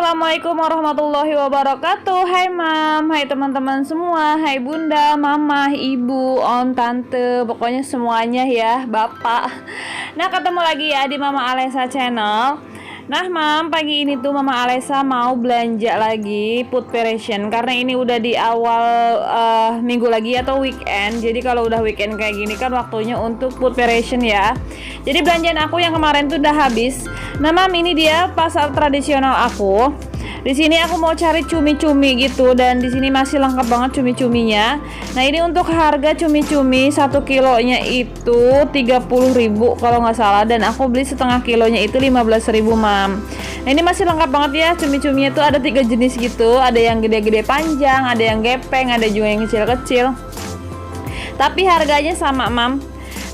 Assalamualaikum warahmatullahi wabarakatuh. Hai mam, hai teman-teman semua, hai bunda, mama, ibu, om, tante, pokoknya semuanya ya, bapak. Nah, ketemu lagi ya di Mama Alesa Channel. Nah mam, pagi ini tuh Mama Alesa mau belanja lagi food preparation karena ini udah di awal minggu lagi atau weekend. Jadi kalau udah weekend kayak gini kan waktunya untuk food preparation ya. Jadi belanjaan aku yang kemarin tuh udah habis. Nah mam, ini dia pasar tradisional aku. Di sini aku mau cari cumi-cumi gitu, dan di sini masih lengkap banget cumi-cuminya. Nah ini untuk harga cumi-cumi 1 kilonya itu 30.000 kalau nggak salah, dan aku beli setengah kilonya itu 15.000 mam. Nah ini masih lengkap banget ya, cumi-cuminya tuh ada 3 jenis gitu, ada yang gede-gede panjang, ada yang gepeng, ada juga yang kecil-kecil. Tapi harganya sama mam.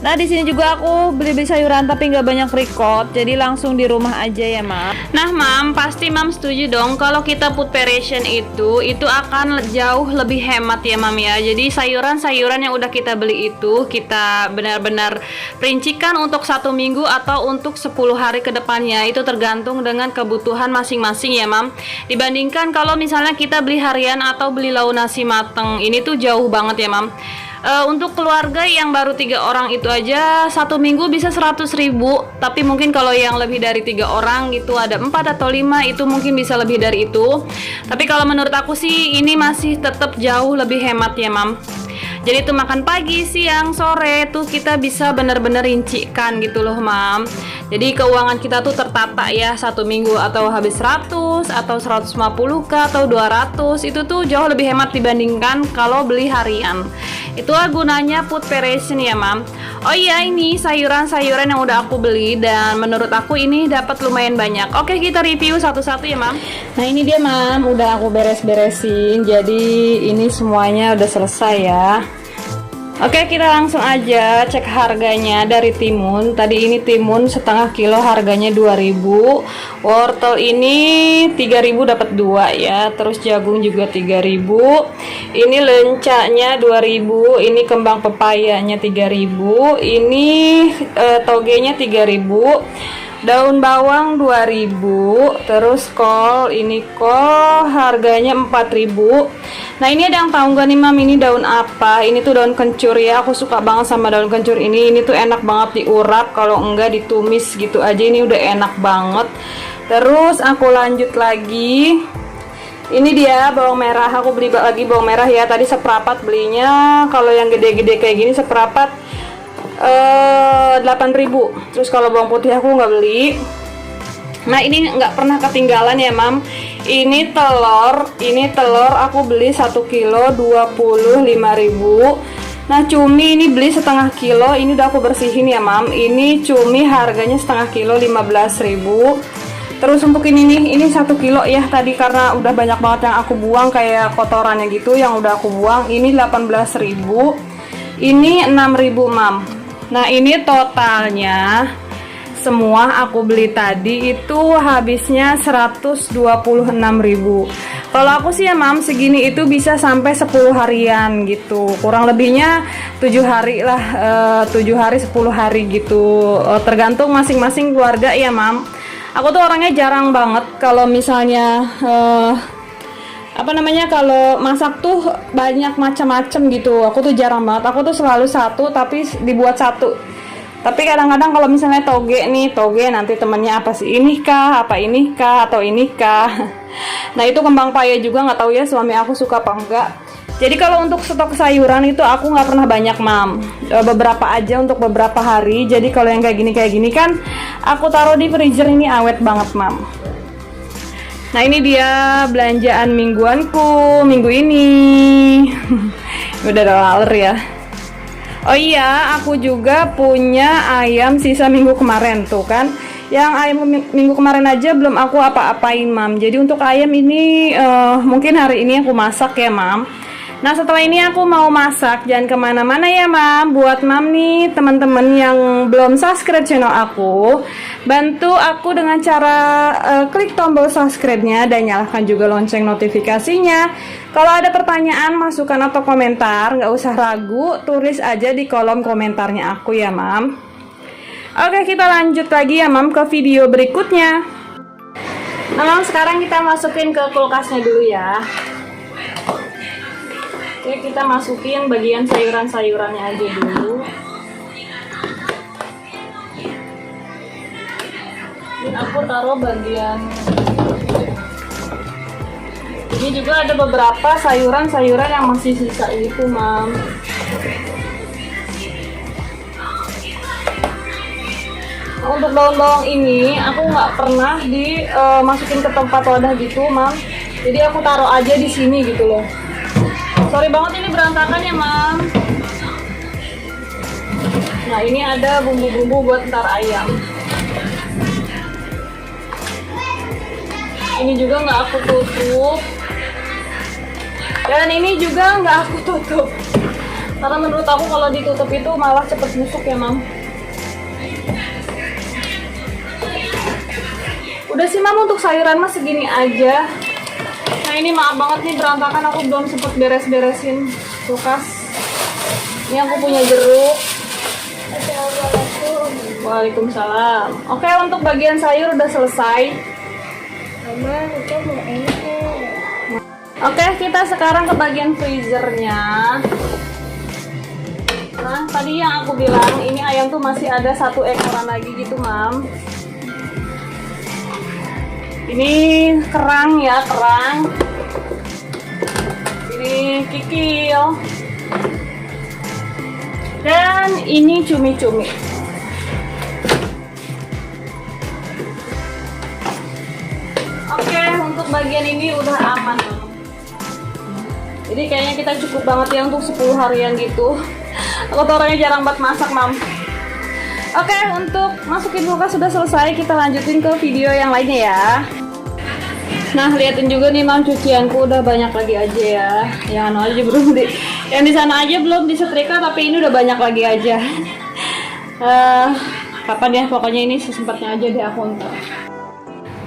Nah di sini juga aku beli sayuran tapi nggak banyak record, jadi langsung di rumah aja ya mam. Nah mam, pasti mam setuju dong kalau kita food preparation itu akan jauh lebih hemat ya mam ya. Jadi sayuran-sayuran yang udah kita beli itu kita benar-benar perincikan untuk 1 minggu atau untuk 10 hari ke depannya. Itu tergantung dengan kebutuhan masing-masing ya mam. Dibandingkan kalau misalnya kita beli harian atau beli lauk nasi mateng, ini tuh jauh banget ya mam. Untuk keluarga yang baru 3 orang itu aja 1 minggu bisa 100.000, tapi mungkin kalau yang lebih dari 3 orang gitu, ada 4 atau 5, itu mungkin bisa lebih dari itu. Tapi kalau menurut aku sih ini masih tetap jauh lebih hemat ya mam. Jadi tuh makan pagi, siang, sore tuh kita bisa bener-bener rincikan gitu loh mam. Jadi keuangan kita tuh tertata ya, 1 minggu atau habis 100 atau 150k atau 200, itu tuh jauh lebih hemat dibandingkan kalau beli harian. Itulah gunanya food preparation ya mam. Oh iya, ini sayuran-sayuran yang udah aku beli dan menurut aku ini dapat lumayan banyak. Oke, kita review satu-satu ya mam. Nah ini dia mam, udah aku beres-beresin, jadi ini semuanya udah selesai ya. Oke, kita langsung aja cek harganya dari timun. Tadi ini timun setengah kilo harganya 2.000. Wortel ini 3.000 dapat 2 ya. Terus jagung juga 3.000. Ini lencanya 2.000. Ini kembang pepayanya 3.000. Ini togenya 3.000. Daun bawang 2.000. Terus kol, ini kol harganya 4.000. Nah ini ada yang tahu nggak nih mam, ini daun apa? Ini tuh daun kencur ya, aku suka banget sama daun kencur ini. Ini tuh enak banget diurap, kalau enggak ditumis gitu aja, ini udah enak banget. Terus aku lanjut lagi. Ini dia bawang merah, aku beli lagi bawang merah ya. Tadi seperapat belinya, kalau yang gede-gede kayak gini seperapat 8.000. Terus kalau bawang putih aku nggak beli. Nah ini nggak pernah ketinggalan ya mam. Ini telur aku beli 1 kilo 25.000. Nah cumi ini beli setengah kilo, ini udah aku bersihin ya mam. Ini cumi harganya setengah kilo 15.000. Terus untuk ini nih, ini 1 kilo ya, tadi karena udah banyak banget yang aku buang kayak kotorannya gitu yang udah aku buang. Ini 18.000. Ini 6.000 mam. Nah ini totalnya semua aku beli tadi itu habisnya 126.000. Kalau aku sih ya mam, segini itu bisa sampai 10 harian gitu. Kurang lebihnya 7 hari lah, 7 hari 10 hari gitu. Tergantung masing-masing keluarga ya mam. Aku tuh orangnya jarang banget kalau misalnya kalau masak tuh banyak macam-macam gitu. Aku tuh jarang banget. Aku tuh selalu satu tapi dibuat satu. Tapi kadang-kadang kalau misalnya toge nanti temennya apa sih, ini kah, apa ini kah, atau ini kah. Nah itu kembang paya juga nggak tahu ya suami aku suka apa enggak. Jadi kalau untuk stok sayuran itu aku nggak pernah banyak mam, beberapa aja untuk beberapa hari. Jadi kalau yang kayak gini kan aku taruh di freezer, ini awet banget mam. Nah ini dia belanjaan mingguanku minggu ini. Udah laler ya. Oh iya, aku juga punya ayam sisa minggu kemarin tuh kan. Yang ayam minggu kemarin aja belum aku apa-apain mam. Jadi untuk ayam ini mungkin hari ini aku masak ya mam. Nah setelah ini aku mau masak, jangan kemana-mana ya mam. Buat mam nih teman-teman yang belum subscribe channel aku, bantu aku dengan cara klik tombol subscribe-nya dan nyalakan juga lonceng notifikasinya. Kalau ada pertanyaan, masukan atau komentar, nggak usah ragu, tulis aja di kolom komentarnya aku ya mam. Oke, kita lanjut lagi ya mam ke video berikutnya. Nah, Mam, sekarang kita masukin ke kulkasnya dulu ya. Oke, kita masukin bagian sayuran-sayurannya aja dulu. Ini aku taruh bagian ini juga ada beberapa sayuran-sayuran yang masih sisa gitu, Mam. Untuk daun-daun ini aku nggak pernah dimasukin ke tempat wadah gitu, Mam. Jadi aku taruh aja di sini gitu loh. Sorry banget ini berantakan ya, Mam. Nah, ini ada bumbu-bumbu buat ntar ayam. Ini juga nggak aku tutup. Dan ini juga nggak aku tutup. Karena menurut aku kalau ditutup itu malah cepet busuk ya, Mam. Udah sih, Mam, untuk sayuran mah segini aja. Nah, ini maaf banget nih berantakan, aku belum sempet beres-beresin kulkas. Ini aku punya jeruk. Waalaikumsalam. Oke, untuk bagian sayur udah selesai. Mama, itu mau enak. Oke, kita sekarang ke bagian freezernya. Nah, tadi yang aku bilang ini ayam tuh masih ada 1 ekoran lagi gitu, Mam. Ini kerang ya, kerang. Ini kikil. Dan ini cumi-cumi. Oke, untuk bagian ini udah aman, Mam. Jadi kayaknya kita cukup banget ya untuk 10 harian gitu. Aku tuh orangnya jarang banget masak, Mam. Oke, untuk masukin kulkas sudah selesai. Kita lanjutin ke video yang lainnya ya. Nah, liatin juga nih, Mam, cucianku udah banyak lagi aja ya. Yang aja belum yang di sana aja belum disetrika, tapi ini udah banyak lagi aja. Kapan ya? Pokoknya ini sesempatnya aja deh aku ntar.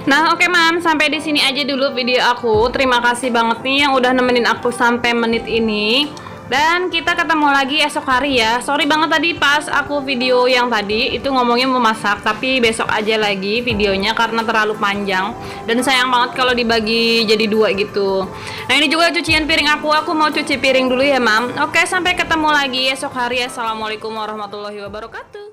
Nah, oke, Mam, sampai di sini aja dulu video aku. Terima kasih banget nih yang udah nemenin aku sampai menit ini. Dan kita ketemu lagi esok hari ya. Sorry banget tadi pas aku video yang tadi itu ngomongnya mau masak, tapi besok aja lagi videonya karena terlalu panjang. Dan sayang banget kalau dibagi jadi 2 gitu. Nah, ini juga cucian piring aku mau cuci piring dulu ya, Mam. Oke, sampai ketemu lagi esok hari. Assalamualaikum warahmatullahi wabarakatuh.